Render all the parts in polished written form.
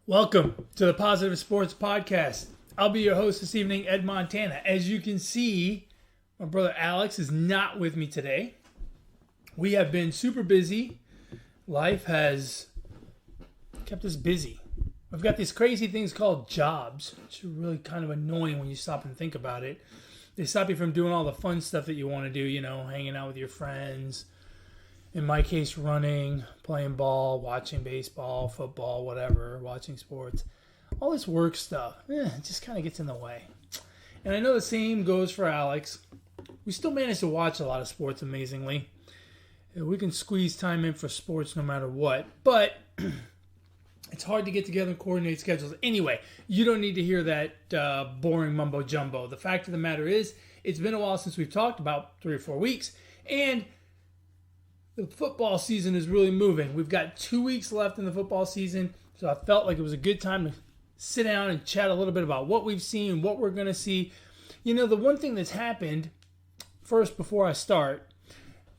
Welcome to the Positive Sports Podcast. I'll be your host this evening, Ed Montana. As you can see, my brother Alex is not with me today. We have been super busy. Life has kept us busy. We've got these crazy things called jobs, which are really kind of annoying when you stop and think about it. They stop you from doing all the fun stuff that you want to do, hanging out with your friends. In my case, running, playing ball, watching baseball, football, whatever, watching sports. All this work stuff, it just kind of gets in the way. And I know the same goes for Alex. We still manage to watch a lot of sports, amazingly. We can squeeze time in for sports no matter what. But it's hard to get together and coordinate schedules. Anyway, you don't need to hear that boring mumbo jumbo. The fact of the matter is, it's been a while since we've talked, about 3 or 4 weeks. And the football season is really moving. We've got 2 weeks left in the football season, so I felt like it was a good time to sit down and chat a little bit about what we've seen, what we're going to see. The one thing that's happened, first, before I start,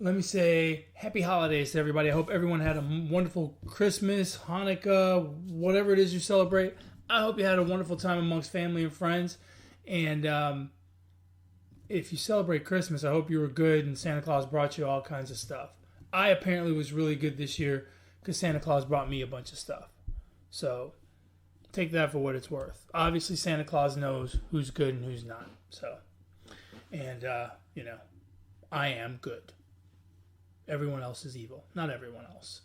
let me say happy holidays to everybody. I hope everyone had a wonderful Christmas, Hanukkah, whatever it is you celebrate. I hope you had a wonderful time amongst family and friends. And if you celebrate Christmas, I hope you were good and Santa Claus brought you all kinds of stuff. I apparently was really good this year because Santa Claus brought me a bunch of stuff. So take that for what it's worth. Obviously, Santa Claus knows who's good and who's not. I am good. Everyone else is evil. Not everyone else.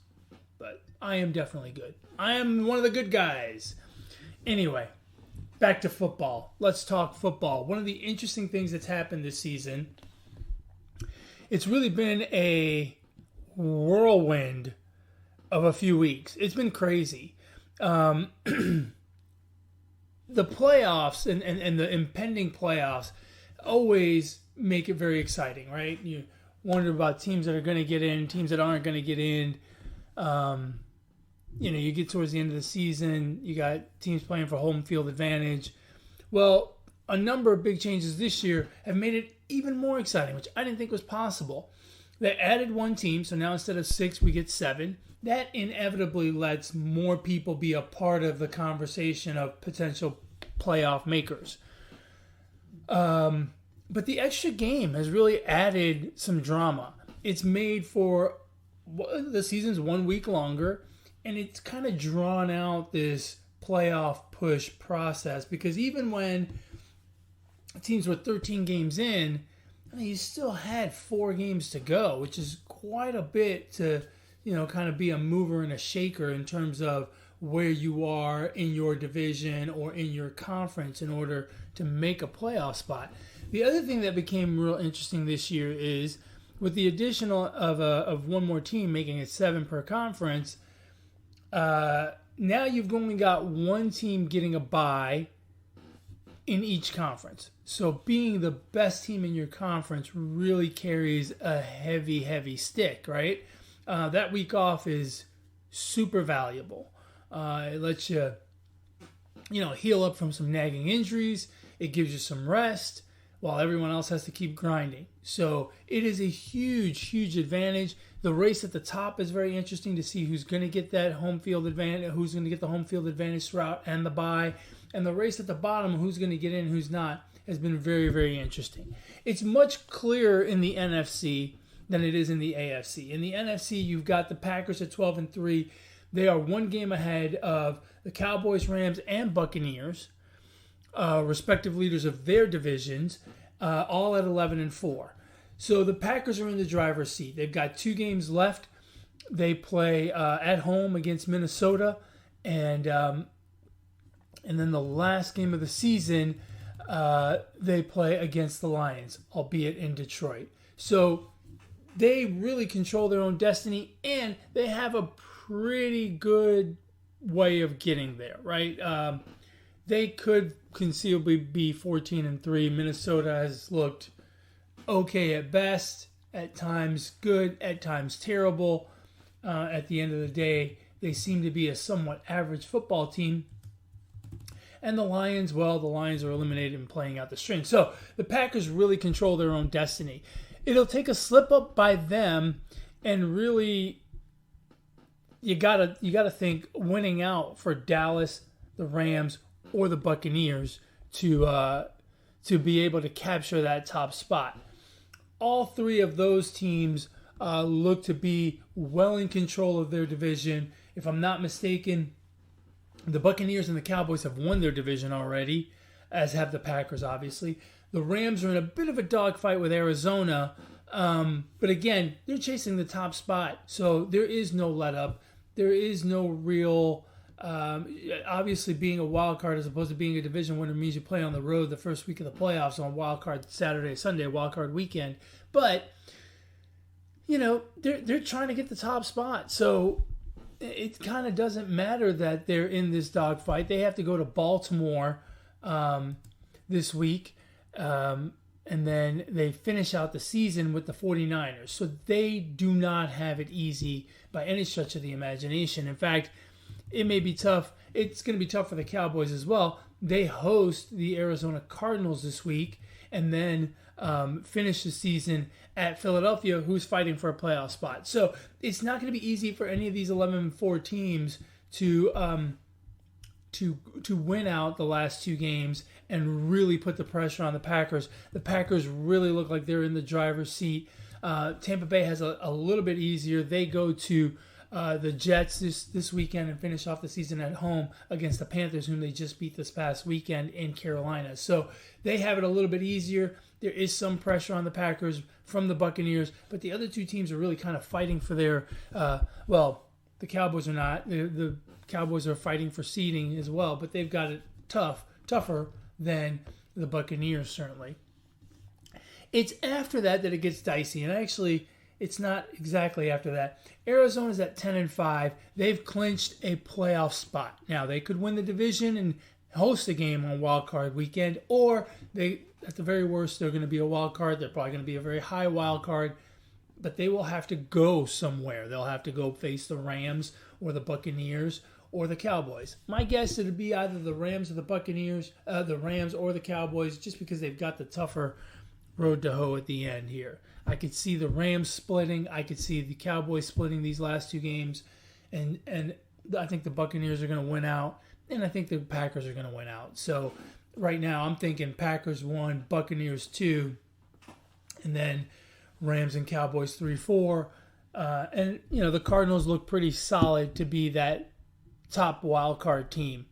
But I am definitely good. I am one of the good guys. Anyway, back to football. Let's talk football. One of the interesting things that's happened this season, it's really been a whirlwind of a few weeks. It's been crazy. The playoffs and the impending playoffs always make it very exciting, right? You wonder about teams that are going to get in, teams that aren't going to get in. You get towards the end of the season, you got teams playing for home field advantage. Well, a number of big changes this year have made it even more exciting, which I didn't think was possible. They added one team, so now instead of 6, we get 7. That inevitably lets more people be a part of the conversation of potential playoff makers. But the extra game has really added some drama. It's made for the season's 1 week longer, and it's kind of drawn out this playoff push process because even when teams were 13 games in, you still had 4 games to go, which is quite a bit to, kind of be a mover and a shaker in terms of where you are in your division or in your conference in order to make a playoff spot. The other thing that became real interesting this year is with the addition of one more team, making it 7 per conference, now you've only got one team getting a bye in each conference. So being the best team in your conference really carries a heavy, heavy stick, right? That week off is super valuable. It lets you, heal up from some nagging injuries. It gives you some rest while everyone else has to keep grinding. So it is a huge, huge advantage. The race at the top is very interesting to see who's going to get that home field advantage, who's going to get the home field advantage throughout and the bye. And the race at the bottom, who's going to get in, who's not, has been very, very interesting. It's much clearer in the NFC than it is in the AFC. In the NFC, you've got the Packers at 12-3. They are 1 game ahead of the Cowboys, Rams, and Buccaneers, respective leaders of their divisions, all at 11-4. So the Packers are in the driver's seat. They've got 2 games left. They play at home against Minnesota, and then the last game of the season, they play against the Lions, albeit in Detroit. So they really control their own destiny, and they have a pretty good way of getting there, right? They could conceivably be 14-3. Minnesota has looked okay at best, at times good, at times terrible. At the end of the day, they seem to be a somewhat average football team. And the Lions are eliminated and playing out the string. So the Packers really control their own destiny. It'll take a slip up by them, and really you gotta think winning out for Dallas, the Rams, or the Buccaneers to be able to capture that top spot. All three of those teams look to be well in control of their division. If I'm not mistaken, the Buccaneers and the Cowboys have won their division already, as have the Packers, obviously. The Rams are in a bit of a dogfight with Arizona, but again, they're chasing the top spot, so there is no let up. There is no real... obviously, being a wild card as opposed to being a division winner means you play on the road the first week of the playoffs on wild card Saturday, Sunday, wild card weekend. But they're trying to get the top spot, so it kind of doesn't matter that they're in this dogfight. They have to go to Baltimore this week, and then they finish out the season with the 49ers. So they do not have it easy by any stretch of the imagination. In fact, it may be tough. It's going to be tough for the Cowboys as well. They host the Arizona Cardinals this week and then finish the season at Philadelphia, who's fighting for a playoff spot. So it's not going to be easy for any of these 11-4 teams to win out the last two games and really put the pressure on the Packers. The Packers really look like they're in the driver's seat. Tampa Bay has a little bit easier. They go to the Jets this weekend and finish off the season at home against the Panthers, whom they just beat this past weekend in Carolina. So they have it a little bit easier. There is some pressure on the Packers from the Buccaneers, but the other two teams are really kind of fighting for their, the Cowboys are not. The Cowboys are fighting for seeding as well, but they've got it tougher than the Buccaneers, certainly. It's after that it gets dicey, and actually, it's not exactly after that. Arizona's at 10-5. They've clinched a playoff spot. Now, they could win the division and host a game on Wild Card weekend, or they, at the very worst, they're going to be a wild card. They're probably going to be a very high wild card, but they will have to go somewhere. They'll have to go face the Rams or the Buccaneers or the Cowboys. My guess it'd be either the Rams or the Buccaneers, the Rams or the Cowboys, just because they've got the tougher road to hoe at the end here. I could see the Rams splitting. I could see the Cowboys splitting these last two games. And I think the Buccaneers are going to win out. And I think the Packers are going to win out. So right now I'm thinking Packers 1, Buccaneers 2, and then Rams and Cowboys 3-4. And, the Cardinals look pretty solid to be that top wild card team.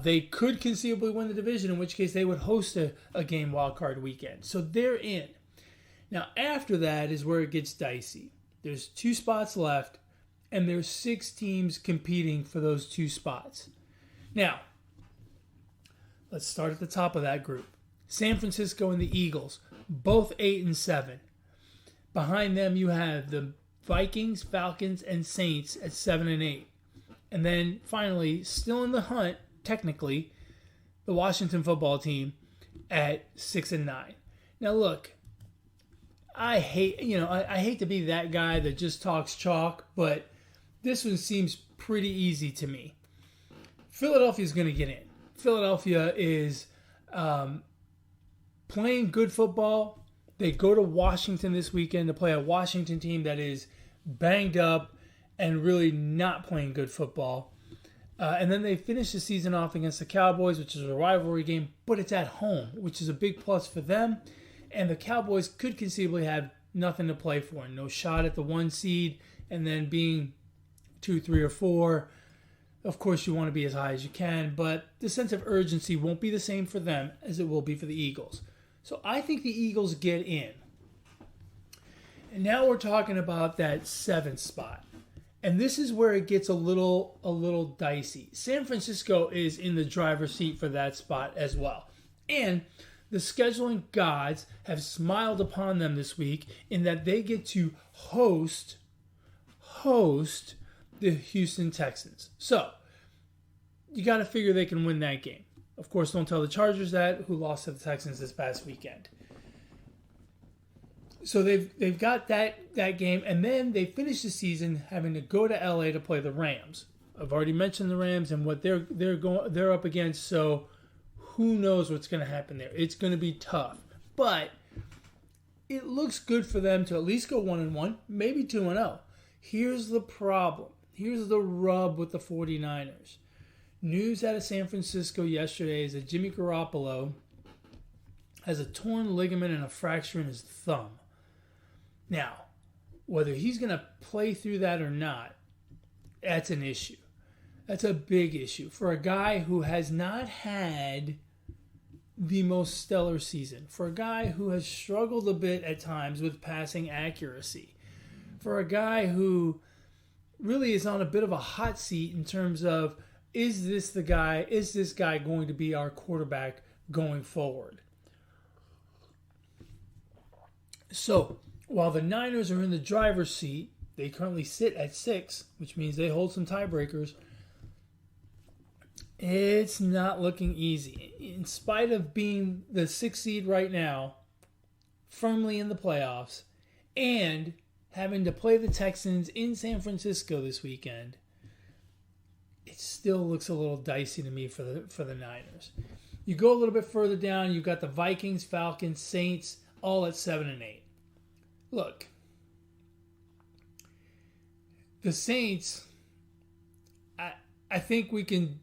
They could conceivably win the division, in which case they would host a game wild card weekend. So they're in. Now, after that is where it gets dicey. There's 2 spots left, and there's 6 teams competing for those 2 spots. Now, let's start at the top of that group. San Francisco and the Eagles, both 8-7. Behind them, you have the Vikings, Falcons, and Saints at 7-8. And then, finally, still in the hunt, technically, the Washington football team at 6-9. Now, look, I hate to be that guy that just talks chalk, but this one seems pretty easy to me. Philadelphia's going to get in. Philadelphia is playing good football. They go to Washington this weekend to play a Washington team that is banged up and really not playing good football. And then they finish the season off against the Cowboys, which is a rivalry game, but it's at home, which is a big plus for them. And the Cowboys could conceivably have nothing to play for. No shot at the 1 seed, and then being 2, 3, or 4. Of course, you want to be as high as you can, but the sense of urgency won't be the same for them as it will be for the Eagles. So I think the Eagles get in. And now we're talking about that 7th spot. And this is where it gets a little dicey. San Francisco is in the driver's seat for that spot as well. And the scheduling gods have smiled upon them this week in that they get to host the Houston Texans. So, you got to figure they can win that game. Of course, don't tell the Chargers that, who lost to the Texans this past weekend. So they've got that game, and then they finish the season having to go to LA to play the Rams. I've already mentioned the Rams and what they're up against, so who knows what's going to happen there. It's going to be tough. But it looks good for them to at least go 1-1, maybe 2-0. Here's the problem. Here's the rub with the 49ers. News out of San Francisco yesterday is that Jimmy Garoppolo has a torn ligament and a fracture in his thumb. Now, whether he's going to play through that or not, that's an issue. That's a big issue for a guy who has not had the most stellar season, for a guy who has struggled a bit at times with passing accuracy, for a guy who really is on a bit of a hot seat in terms of, is this guy going to be our quarterback going forward? So, while the Niners are in the driver's seat, they currently sit at 6, which means they hold some tiebreakers. It's not looking easy. In spite of being the 6th seed right now, firmly in the playoffs, and having to play the Texans in San Francisco this weekend, it still looks a little dicey to me for the Niners. You go a little bit further down, you've got the Vikings, Falcons, Saints, all at 7 and 8. Look, the Saints, I think we can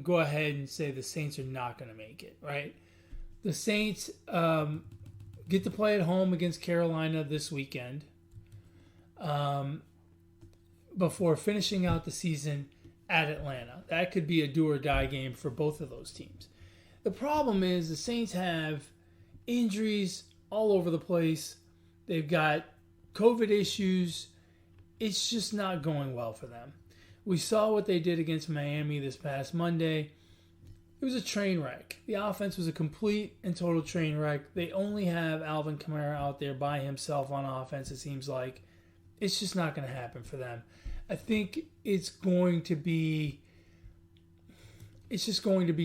go ahead and say the Saints are not going to make it, right? The Saints get to play at home against Carolina this weekend before finishing out the season at Atlanta. That could be a do or die game for both of those teams. The problem is the Saints have injuries all over the place. They've got COVID issues. It's just not going well for them. We saw what they did against Miami this past Monday. It was a train wreck. The offense was a complete and total train wreck. They only have Alvin Kamara out there by himself on offense, it seems like. It's just not going to happen for them. I think it's just going to be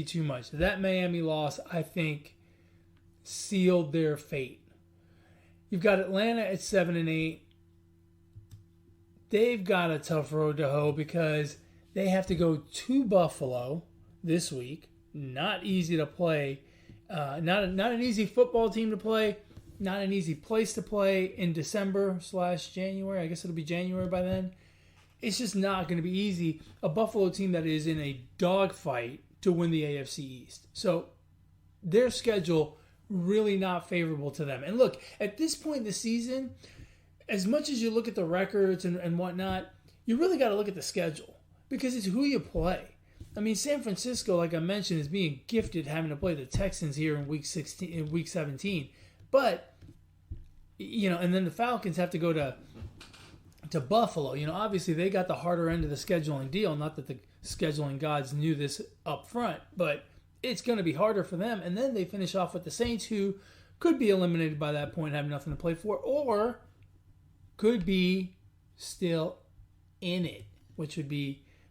too much. That Miami loss, I think, sealed their fate. You've got Atlanta at 7 and 8. They've got a tough road to hoe because they have to go to Buffalo this week. Not easy to play. Not an easy football team to play. Not an easy place to play in December/January. I guess it'll be January by then. It's just not going to be easy. A Buffalo team that is in a dogfight to win the AFC East. So their schedule really not favorable to them. And look, at this point in the season, as much as you look at the records and whatnot, you really got to look at the schedule because it's who you play. I mean, San Francisco, like I mentioned, is being gifted having to play the Texans here in week 17. But, and then the Falcons have to go to Buffalo. Obviously they got the harder end of the scheduling deal. Not that the scheduling gods knew this up front, but it's going to be harder for them. And then they finish off with the Saints, who could be eliminated by that point, have nothing to play for, or could be still in it, which would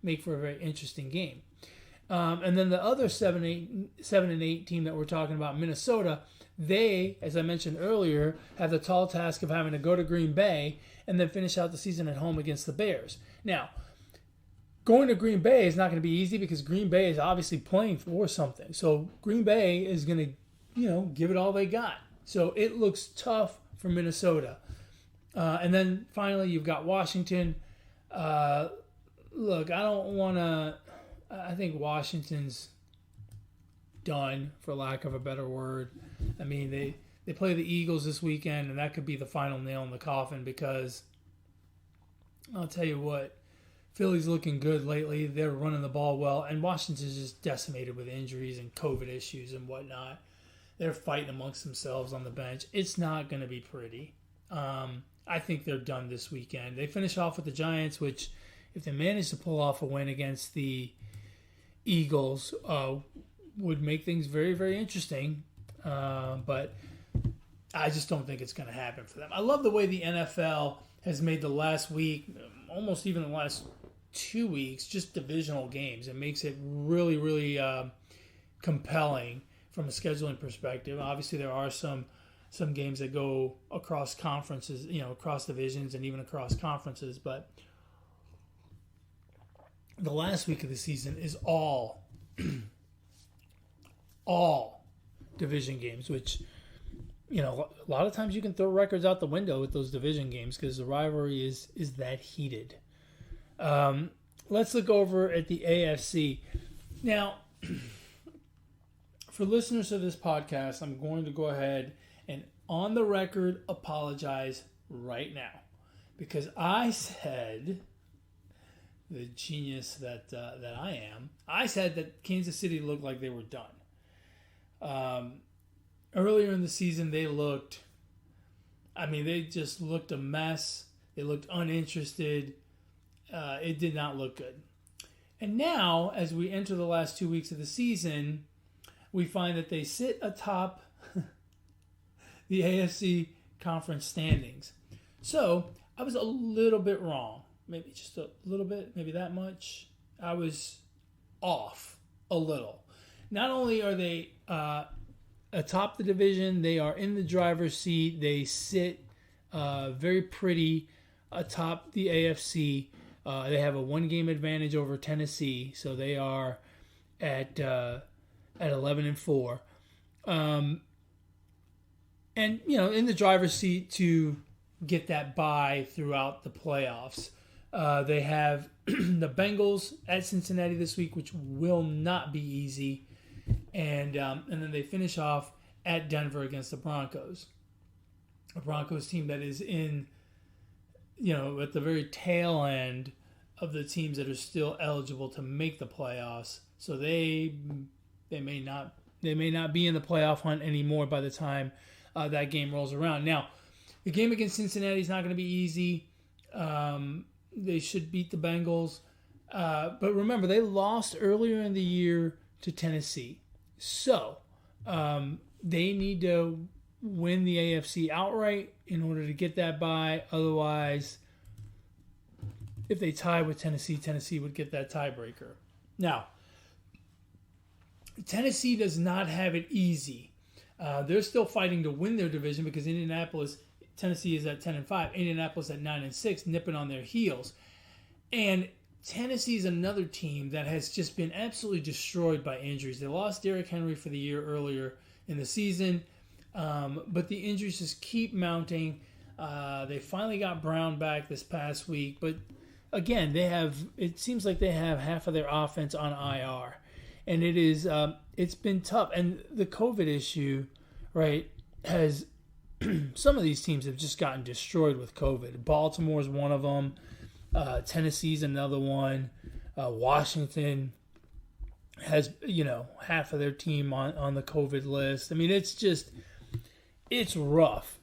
make for a very interesting game. And then the other 7 and 8 team that we're talking about, Minnesota, they, as I mentioned earlier, have the tall task of having to go to Green Bay and then finish out the season at home against the Bears. Now, going to Green Bay is not going to be easy because Green Bay is obviously playing for something. So Green Bay is going to, give it all they got. So it looks tough for Minnesota. And then finally, you've got Washington. Look, I think Washington's done, for lack of a better word. I mean, they play the Eagles this weekend, and that could be the final nail in the coffin because I'll tell you what, Philly's looking good lately. They're running the ball well, and Washington's just decimated with injuries and COVID issues and whatnot. They're fighting amongst themselves on the bench. It's not going to be pretty. I think they're done this weekend. They finish off with the Giants, which, if they manage to pull off a win against the Eagles, would make things very, very interesting. But I just don't think it's going to happen for them. I love the way the NFL has made the last week, almost even the last 2 weeks, just divisional games. It makes it really, really compelling from a scheduling perspective. Obviously, there are some games that go across conferences, across divisions and even across conferences. But the last week of the season is all division games, which, a lot of times you can throw records out the window with those division games because the rivalry is that heated. let's look over at the AFC. Now, for listeners of this podcast, I'm going to go ahead and on the record apologize right now. Because I said, the genius that I am, I said that Kansas City looked like they were done. Earlier in the season, they just looked a mess. They looked uninterested. It did not look good. And now, as we enter the last 2 weeks of the season, we find that they sit atop the AFC conference standings. So, I was a little bit wrong. Maybe just a little bit, maybe that much. I was off a little. Not only are they atop the division, they are in the driver's seat. They sit very pretty atop the AFC. They have a one-game advantage over Tennessee, so they are at 11-4, and in the driver's seat to get that bye throughout the playoffs. They have the Bengals at Cincinnati this week, which will not be easy, and then they finish off at Denver against the Broncos, a Broncos team that is in, at the very tail end of the teams that are still eligible to make the playoffs. So they may not be in the playoff hunt anymore by the time that game rolls around. Now, the game against Cincinnati is not going to be easy. They should beat the Bengals. But remember, they lost earlier in the year to Tennessee. So they need to win the AFC outright in order to get that bye. Otherwise, if they tie with Tennessee, Tennessee would get that tiebreaker. Now, Tennessee does not have it easy. They're still fighting to win their division because Tennessee is at 10-5, Indianapolis at 9-6, nipping on their heels. And Tennessee is another team that has just been absolutely destroyed by injuries. They lost Derrick Henry for the year earlier in the season, but the injuries just keep mounting. They finally got Brown back this past week, but again, it seems like they have half of their offense on IR. And it's been tough. And the COVID issue, right, has some of these teams have just gotten destroyed with COVID. Baltimore's one of them. Tennessee's another one. Washington has, half of their team on the COVID list. I mean, it's rough.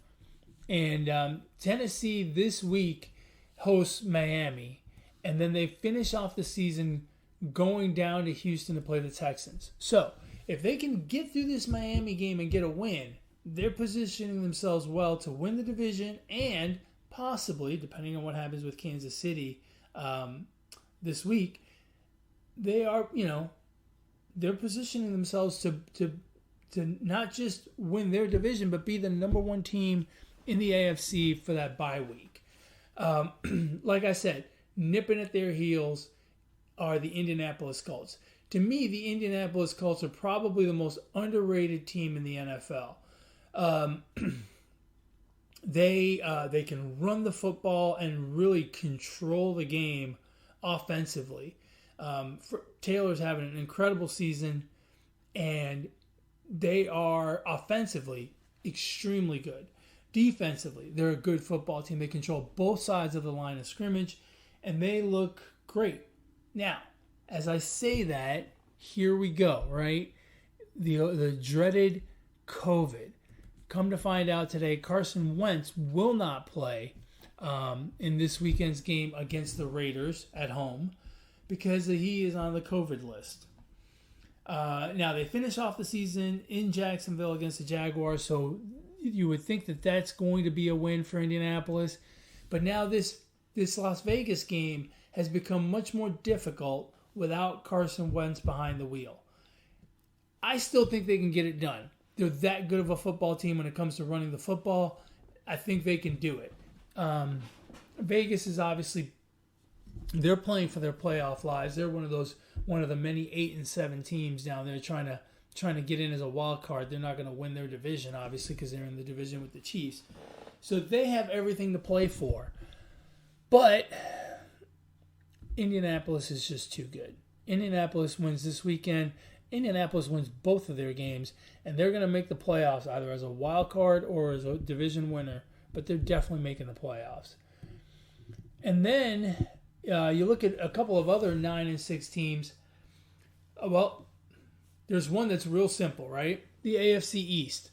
And Tennessee this week hosts Miami. And then they finish off the season going down to Houston to play the Texans. So, if they can get through this Miami game and get a win, they're positioning themselves well to win the division and possibly, depending on what happens with Kansas City this week, they're positioning themselves to not just win their division, but be the number one team in the AFC for that bye week. Like I said, nipping at their heels are the Indianapolis Colts. To me, the Indianapolis Colts are probably the most underrated team in the NFL. They can run the football and really control the game offensively. Taylor's having an incredible season, and they are offensively extremely good. Defensively, they're a good football team. They control both sides of the line of scrimmage, and they look great. Now, as I say that, here we go, right? The dreaded COVID. Come to find out today, Carson Wentz will not play in this weekend's game against the Raiders at home because he is on the COVID list. Now, they finish off the season in Jacksonville against the Jaguars, so you would think that that's going to be a win for Indianapolis. But now this Las Vegas game has become much more difficult without Carson Wentz behind the wheel. I still think they can get it done. They're that good of a football team when it comes to running the football. I think they can do it. Vegas is obviously, they're playing for their playoff lives. They're one of the many 8-7 teams down there trying to get in as a wild card. They're not going to win their division, obviously, because they're in the division with the Chiefs. So they have everything to play for. But Indianapolis is just too good. Indianapolis wins this weekend. Indianapolis wins both of their games, and they're going to make the playoffs either as a wild card or as a division winner, but they're definitely making the playoffs. And then you look at a couple of other 9-6 teams. Well, there's one that's real simple, right? The AFC East.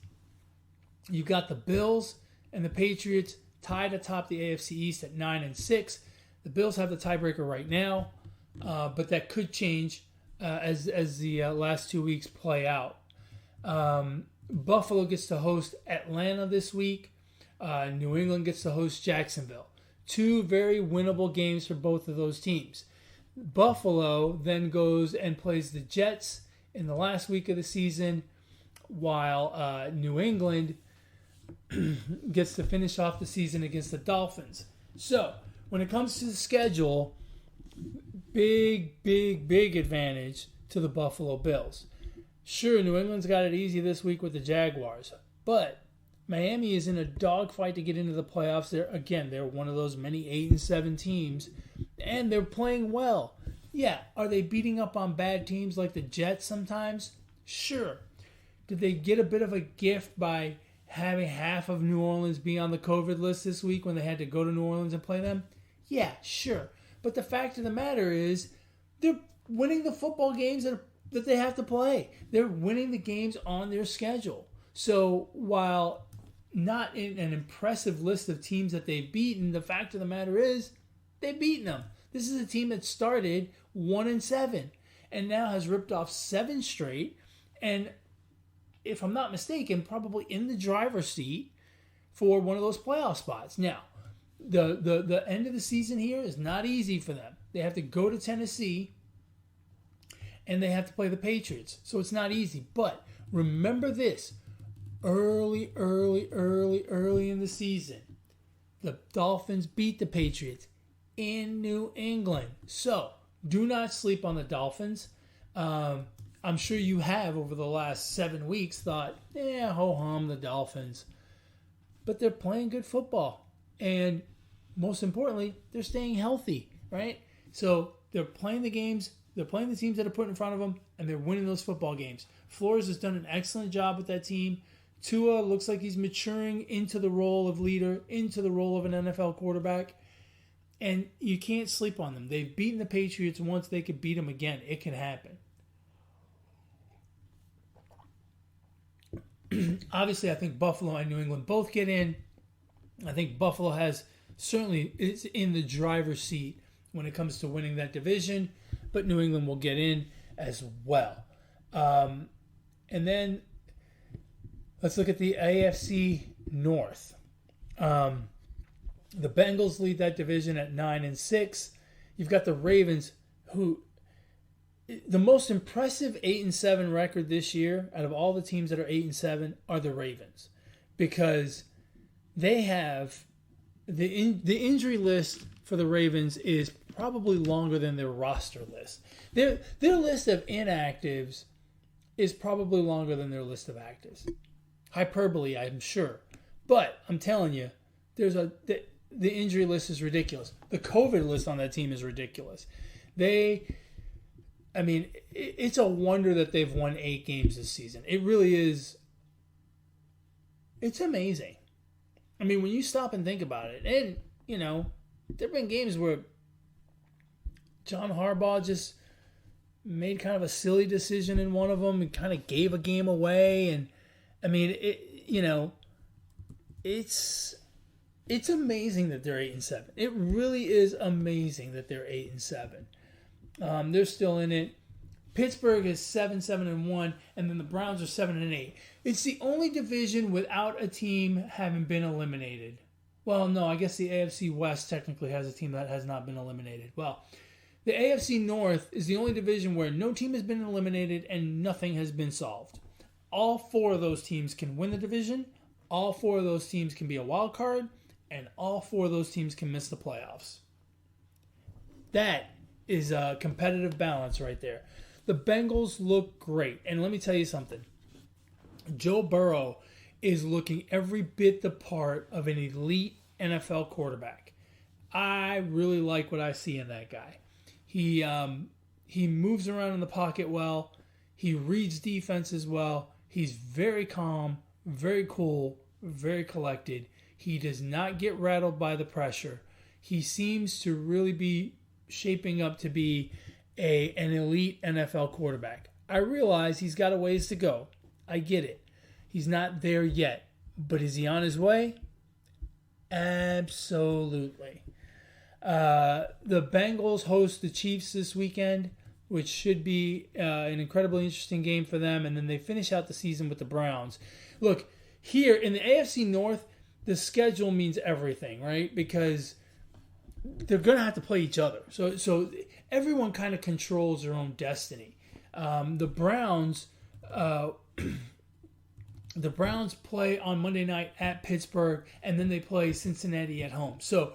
You've got the Bills and the Patriots tied atop the AFC East at 9-6. The Bills have the tiebreaker right now, but that could change as the last 2 weeks play out. Buffalo gets to host Atlanta this week. New England gets to host Jacksonville. Two very winnable games for both of those teams. Buffalo then goes and plays the Jets in the last week of the season, while New England gets to finish off the season against the Dolphins. So, when it comes to the schedule, big advantage to the Buffalo Bills. Sure, New England's got it easy this week with the Jaguars, but Miami is in a dogfight to get into the playoffs. They're one of those many 8-7 teams, and they're playing well. Yeah, are they beating up on bad teams like the Jets sometimes? Sure. Did they get a bit of a gift by having half of New Orleans be on the COVID list this week when they had to go to New Orleans and play them? Yeah, sure. But the fact of the matter is, they're winning the football games that they have to play. They're winning the games on their schedule. So while not in an impressive list of teams that they've beaten, the fact of the matter is, they've beaten them. This is a team that started 1-7 and now has ripped off 7 straight, and if I'm not mistaken, probably in the driver's seat for one of those playoff spots. Now, the end of the season here is not easy for them. They have to go to Tennessee, and they have to play the Patriots. So it's not easy. But remember this. Early in the season, the Dolphins beat the Patriots in New England. So do not sleep on the Dolphins. I'm sure you have over the last 7 weeks thought, ho-hum, the Dolphins. But they're playing good football. And most importantly, they're staying healthy, right? So they're playing the games, they're playing the teams that are put in front of them, and they're winning those football games. Flores has done an excellent job with that team. Tua looks like he's maturing into the role of leader, into the role of an NFL quarterback. And you can't sleep on them. They've beaten the Patriots once. They could beat them again. It can happen. Obviously, I think Buffalo and New England both get in. I think Buffalo is in the driver's seat when it comes to winning that division, but New England will get in as well. And then let's look at the AFC North. The Bengals lead that division at 9-6. You've got the Ravens, who the most impressive 8-7 record this year out of all the teams that are 8-7 are the Ravens, because they have the injury list for the Ravens is probably longer than their roster list. Their list of inactives is probably longer than their list of actives. Hyperbole, I'm sure, but I'm telling you, the injury list is ridiculous. The COVID list on that team is ridiculous. It's a wonder that they've won 8 games this season. It really is. It's amazing. I mean, when you stop and think about it, and, there have been games where John Harbaugh just made kind of a silly decision in one of them and kind of gave a game away. And, it's amazing that they're 8-7. It really is amazing that they're 8-7. They're still in it. Pittsburgh is 7-1, and then the Browns are 7-8. It's the only division without a team having been eliminated. Well, no, I guess the AFC West technically has a team that has not been eliminated. Well, the AFC North is the only division where no team has been eliminated and nothing has been solved. All 4 of those teams can win the division. All 4 of those teams can be a wild card, and all 4 of those teams can miss the playoffs. That is a competitive balance right there. The Bengals look great. And let me tell you something. Joe Burrow is looking every bit the part of an elite NFL quarterback. I really like what I see in that guy. He moves around in the pocket well. He reads defenses well. He's very calm, very cool, very collected. He does not get rattled by the pressure. He seems to really be shaping up to be an elite NFL quarterback. I realize he's got a ways to go. I get it. He's not there yet. But is he on his way? Absolutely. The Bengals host the Chiefs this weekend, which should be an incredibly interesting game for them. And then they finish out the season with the Browns. Look, here in the AFC North, the schedule means everything, right? Because they're going to have to play each other. So everyone kind of controls their own destiny. The Browns play on Monday night at Pittsburgh, and then they play Cincinnati at home. So,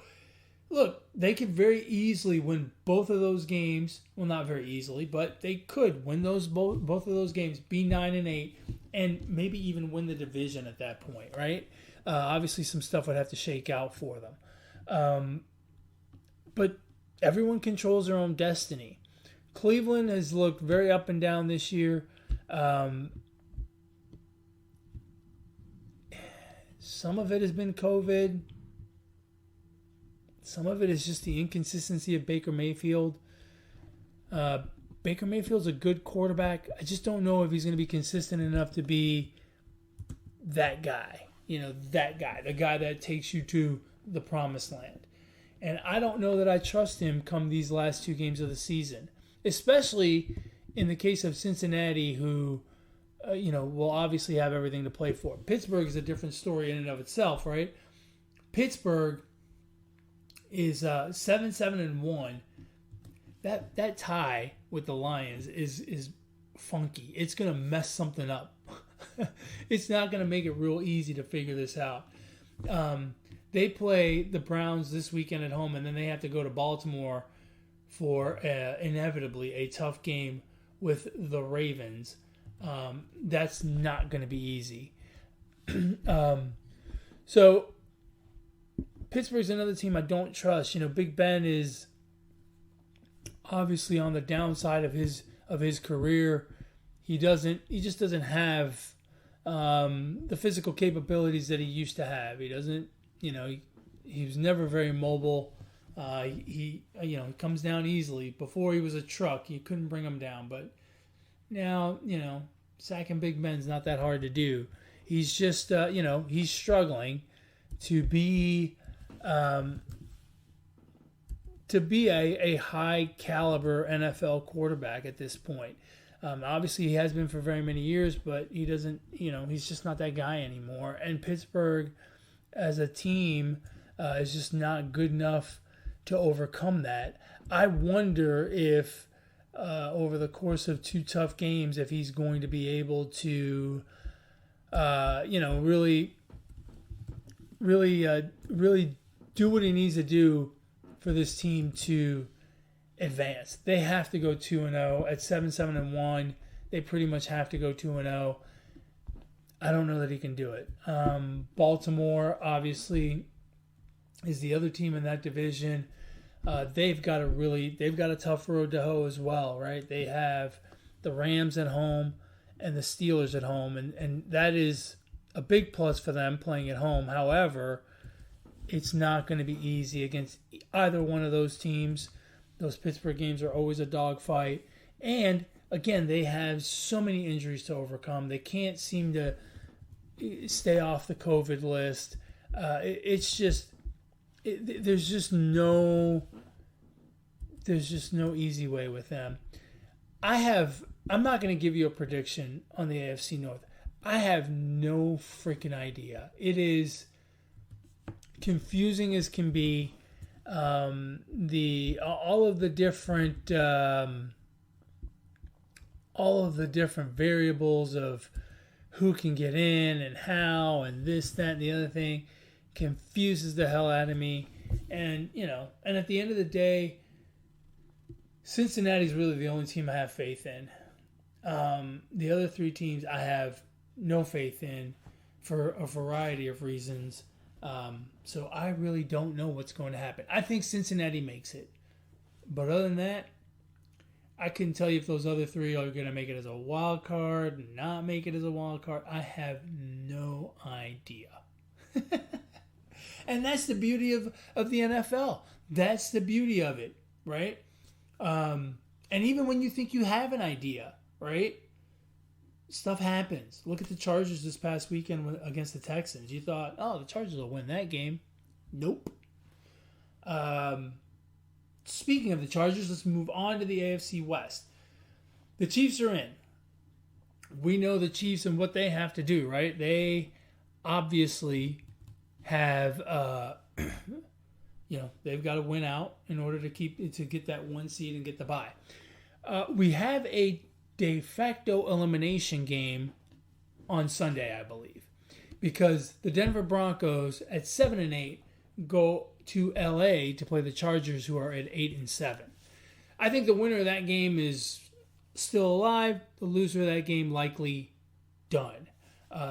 look, they could very easily win both of those games. Well, not very easily, but they could win both of those games, be 9-8, and maybe even win the division at that point, right? Obviously, some stuff would have to shake out for them. But everyone controls their own destiny. Cleveland has looked very up and down this year. Some of it has been COVID. Some of it is just the inconsistency of Baker Mayfield. Baker Mayfield's a good quarterback. I just don't know if he's going to be consistent enough to be that guy. The guy that takes you to the promised land. And I don't know that I trust him come these last two games of the season, especially in the case of Cincinnati, who will obviously have everything to play for. Pittsburgh is a different story in and of itself, right? Pittsburgh is 7-1. That tie with the Lions is funky. It's going to mess something up. It's not going to make it real easy to figure this out. They play the Browns this weekend at home, and then they have to go to Baltimore for inevitably a tough game with the Ravens. That's not going to be easy. So Pittsburgh's another team I don't trust. Big Ben is obviously on the downside of his career. He just doesn't have the physical capabilities that he used to have. He doesn't. He was never very mobile. He comes down easily. Before he was a truck, you couldn't bring him down. But now, sacking Big Ben's not that hard to do. He's just, he's struggling to be a high caliber NFL quarterback at this point. Obviously, he has been for very many years, but he doesn't. He's just not that guy anymore. And Pittsburgh, as a team, is just not good enough to overcome that. I wonder if over the course of two tough games, if he's going to be able to, really do what he needs to do for this team to advance. They have to go 2-0 at 7-1. They pretty much have to go 2-0. I don't know that he can do it. Baltimore, obviously, is the other team in that division. They've got a tough road to hoe as well, right? They have the Rams at home and the Steelers at home, and that is a big plus for them playing at home. However, it's not going to be easy against either one of those teams. Those Pittsburgh games are always a dogfight. And, again, they have so many injuries to overcome. They can't seem to stay off the COVID list. There's just no easy way with them. I'm not going to give you a prediction on the AFC North. I have no freaking idea. It is confusing as can be. All of the different variables of who can get in and how and this, that, and the other thing confuses the hell out of me. And at the end of the day, Cincinnati's really the only team I have faith in. The other three teams I have no faith in for a variety of reasons. So I really don't know what's going to happen. I think Cincinnati makes it. But other than that, I couldn't tell you if those other three are going to make it as a wild card, not make it as a wild card. I have no idea. And that's the beauty of the NFL. That's the beauty of it, right? And even when you think you have an idea, right? Stuff happens. Look at the Chargers this past weekend against the Texans. You thought, oh, the Chargers will win that game. Nope. Speaking of the Chargers, let's move on to the AFC West. The Chiefs are in. We know the Chiefs and what they have to do, right? They obviously have, they've got to win out in order to get that one seed and get the bye. We have a de facto elimination game on Sunday, I believe, because the Denver Broncos at 7-8 go to LA to play the Chargers, who are at 8-7. I think the winner of that game is still alive. The loser of that game likely done.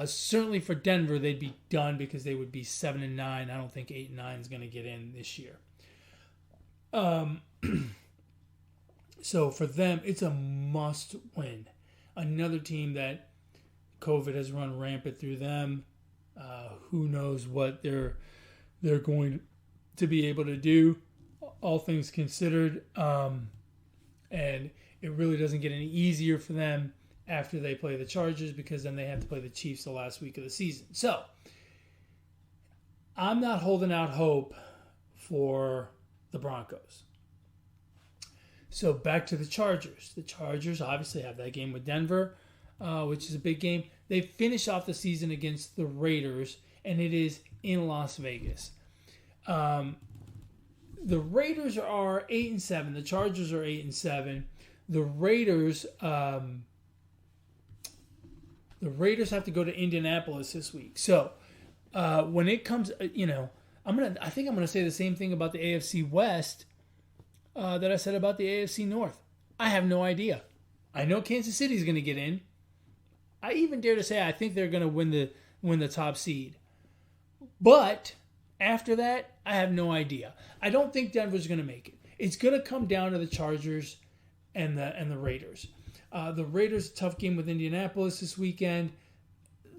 Certainly for Denver, they'd be done because they would be 7-9. I don't think 8-9 is going to get in this year. So for them, it's a must win. Another team that COVID has run rampant through them. Who knows what they're going to be able to do, all things considered. And it really doesn't get any easier for them after they play the Chargers, because then they have to play the Chiefs the last week of the season. So I'm not holding out hope for the Broncos. So back to the Chargers. The Chargers obviously have that game with Denver, which is a big game. They finish off the season against the Raiders, and it is in Las Vegas. The Raiders are 8-7. The Chargers are 8-7. The Raiders have to go to Indianapolis this week. So when it comes, I think I'm gonna say the same thing about the AFC West that I said about the AFC North. I have no idea. I know Kansas City's going to get in. I even dare to say I think they're going to win the top seed. But after that, I have no idea. I don't think Denver's going to make it. It's going to come down to the Chargers and the Raiders. The Raiders, a tough game with Indianapolis this weekend.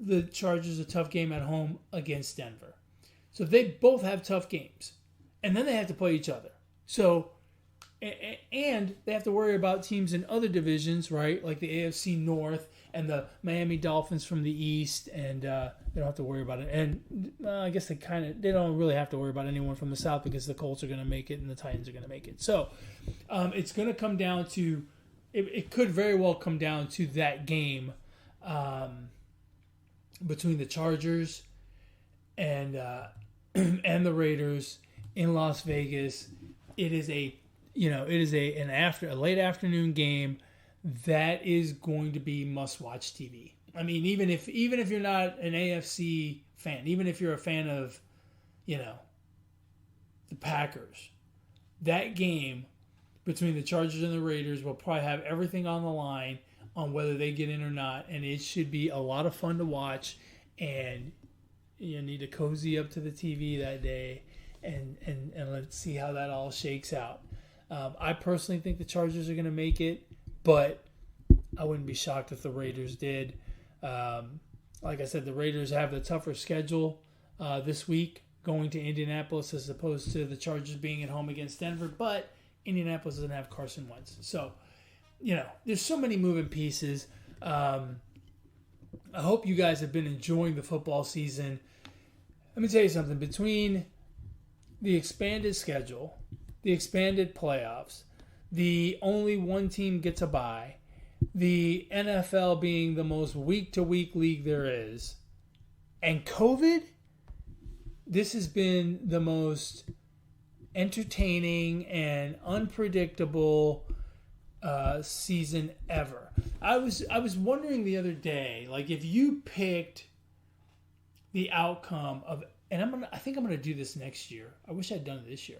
The Chargers, a tough game at home against Denver. So they both have tough games. And then they have to play each other. So, and they have to worry about teams in other divisions, right? Like the AFC North and the Miami Dolphins from the East. And they don't have to worry about it. And I guess they don't really have to worry about anyone from the South, because the Colts are going to make it and the Titans are going to make it. So it's going to come down to, it could very well come down to that game between the Chargers and the Raiders in Las Vegas. It is a late afternoon game that is going to be must-watch TV. I mean, even if you're not an AFC fan, even if you're a fan of, the Packers, that game between the Chargers and the Raiders will probably have everything on the line on whether they get in or not, and it should be a lot of fun to watch. And you need to cozy up to the TV that day, and let's see how that all shakes out. I personally think the Chargers are going to make it, but I wouldn't be shocked if the Raiders did. Like I said, the Raiders have the tougher schedule this week, going to Indianapolis as opposed to the Chargers being at home against Denver, but Indianapolis doesn't have Carson Wentz. So, there's so many moving pieces. I hope you guys have been enjoying the football season. Let me tell you something. Between the expanded schedule, the expanded playoffs, the only one team gets a bye, the NFL being the most week-to-week league there is, and COVID, this has been the most entertaining and unpredictable season ever. I was wondering the other day, like, if you picked the outcome of, and I think I'm gonna do this next year. I wish I'd done it this year.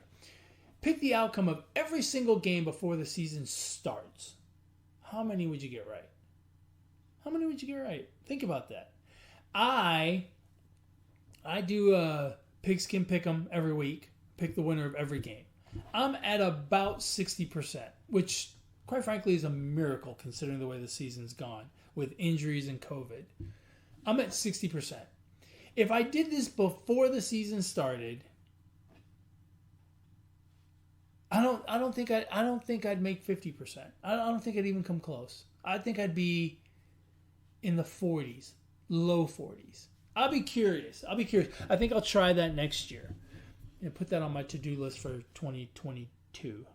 Pick the outcome of every single game before the season starts. How many would you get right? How many would you get right? Think about that. I do a pigskin pick'em every week. Pick the winner of every game. I'm at about 60%, which, quite frankly, is a miracle considering the way the season's gone with injuries and COVID. I'm at 60%. If I did this before the season started, I don't think I'd make 50%. I don't think I'd even come close. I think I'd be in the 40s, low 40s. I'll be curious. I think I'll try that next year. And put that on my to-do list for 2022.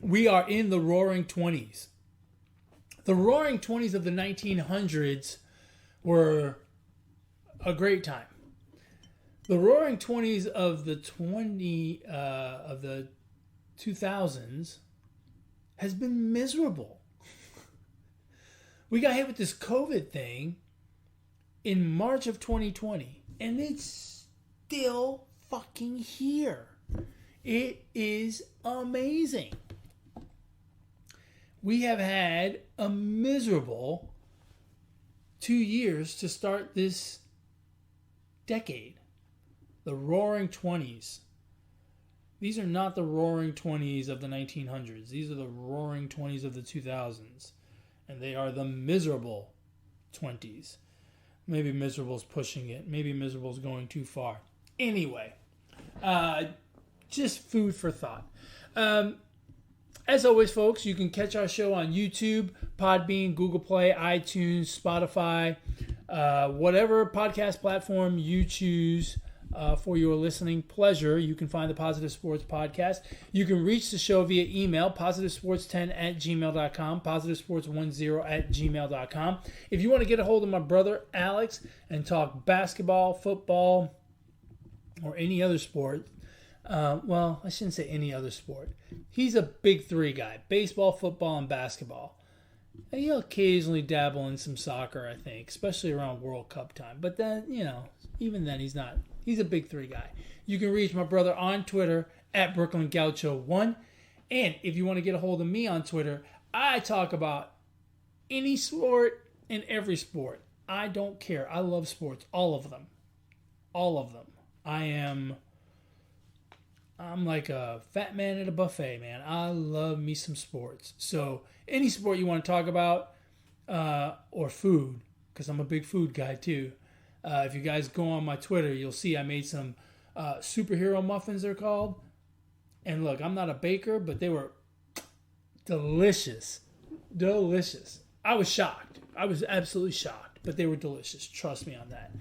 We are in the roaring 20s. The roaring 20s of the 1900s were a great time. The roaring 20s of the 2000s has been miserable. We got hit with this COVID thing in March of 2020, and it's still fucking here. It is amazing. We have had a miserable 2 years to start this decade. The roaring 20s. These are not the roaring 20s of the 1900s. These are the roaring 20s of the 2000s. And they are the miserable 20s. Maybe miserable's pushing it. Maybe miserable's going too far. Anyway, just food for thought. As always, folks, you can catch our show on YouTube, Podbean, Google Play, iTunes, Spotify, whatever podcast platform you choose for your listening pleasure. You can find the Positive Sports Podcast. You can reach the show via email, positivesports10@gmail.com, positivesports10@gmail.com. If you want to get a hold of my brother, Alex, and talk basketball, football, or any other sport, well, I shouldn't say any other sport. He's a big three guy, baseball, football, and basketball. And he'll occasionally dabble in some soccer, I think, especially around World Cup time. But then, even then, he's not. He's a big three guy. You can reach my brother on Twitter at Brooklyn Gaucho1. And if you want to get a hold of me on Twitter, I talk about any sport and every sport. I don't care. I love sports. All of them. All of them. I'm like a fat man at a buffet, man. I love me some sports. So any sport you want to talk about, or food, because I'm a big food guy too. If you guys go on my Twitter, you'll see I made some superhero muffins, they're called. And look, I'm not a baker, but they were delicious. Delicious. I was shocked. I was absolutely shocked, but they were delicious. Trust me on that.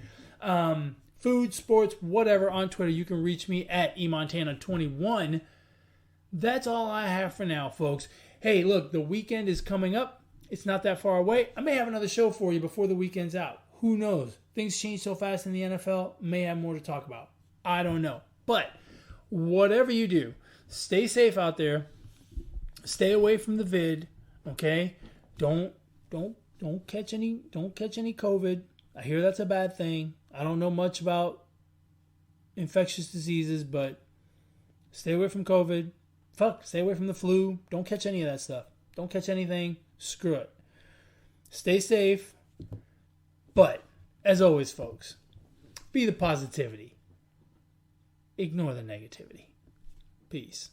Food, sports, whatever, on Twitter. You can reach me at eMontana21. That's all I have for now, folks. Hey, look, the weekend is coming up. It's not that far away. I may have another show for you before the weekend's out. Who knows? Things change so fast in the NFL. May have more to talk about. I don't know. But whatever you do, stay safe out there. Stay away from the vid. Okay? Don't catch any COVID. I hear that's a bad thing. I don't know much about infectious diseases, but stay away from COVID. Stay away from the flu. Don't catch any of that stuff. Don't catch anything. Screw it. Stay safe. But, as always, folks, be the positivity. Ignore the negativity. Peace.